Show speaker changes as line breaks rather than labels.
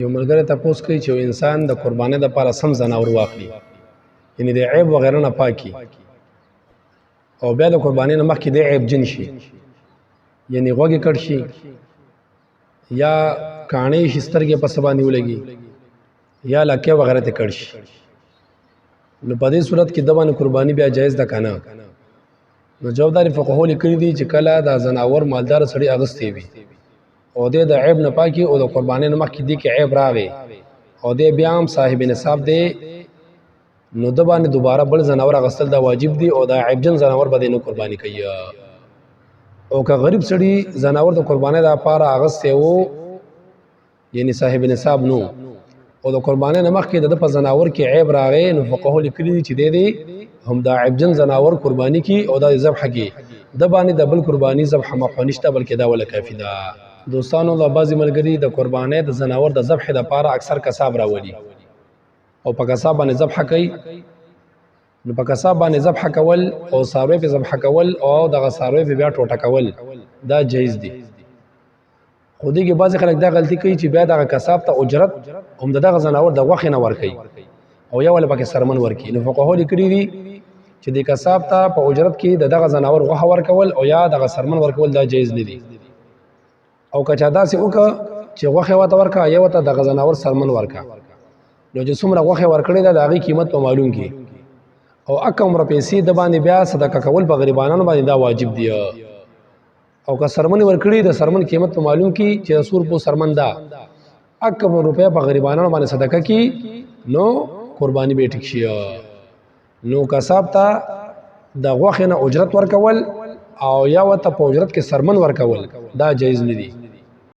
یو ملګری تاسو کوي چې انسان د قربانۍ لپاره سم ځناور واخلي، یعنی د عیب وغیرہ نه پاکي، او بیا د قربانۍ نه مخکې د عیب جن شي، یعنی غوږی کټ شي یا کانې شي، سترګې په سبا نیولګي یا لکه وغیرہ ته کټ شي. نو په دې صورت کې د باندې قرباني بیا جایز ده کنه؟ نو جوابدار فقهو لیکلي دي چې کله دا ځناور مالدار سړی اغستې وي او د عیب نه پاکي او د قربانۍ نه مخکې دی کې عیب راغی او د بیا هم صاحب نصاب دی، نو د باندې دوباره بل ځناور اغستل دا واجب دی او دا عیب جن ځناور به نه قرباني کوي. او که غریب سړی ځناور د قربانۍ لپاره اغستې وو، یعنی صاحب نصاب نو او د قربانۍ نه مخکې د په ځناور کې عیب راغی، نو فقهو لیکلي دي چې دی هم دا عیب جن ځناور قرباني کی او دا ذبح کی، د باندې د بل قرباني ذبح مخه نشته بلکې دا ولا کافی ده. دوستانو د بعضی ملګری د قربانۍ د ځناور د ذبح لپاره اکثر کساب راولي او په کساب باندې ذبح کوي. نو په کساب باندې ذبح کول او ساروی په ذبح کول او دغه ساروی په بیا ټوټه کول دا جایز دي. خو دې کې بعضی خلک دا غلطي کوي چې بیا دغه کساب ته اجرت هم دغه ځناور د غوښې نه ورکوي او یا ول پکې سرمن ورکي. نو فقهو لیکلي دي چې د کساب ته په اجرت کې دغه ځناور غوښه ورکول او یا دغه سرمن ورکول دا جایز نه دي. او کچا داسې وکړه چې غوښه ورته ورکا یا ورته دغه ځناور سرمن ورکا، نو چې څومره غوښه ورکړې ده د هغې قیمت په معلوم کې او اکه عمره پیسې د باندې بیا صدقه کول په غریبانانو باندې دا واجب دی. او که سرمن ورکړي د سرمن قیمت په معلوم کې چې سور په سرمن ده اکه روپیا په غریبانانو باندې صدقه کی، نو قرباني به ټیک شي. نو کساب ته د غوښې نه اجرت ورکول او یا ورته په اجرت کې سرمن ورکول دا جایز نه دي.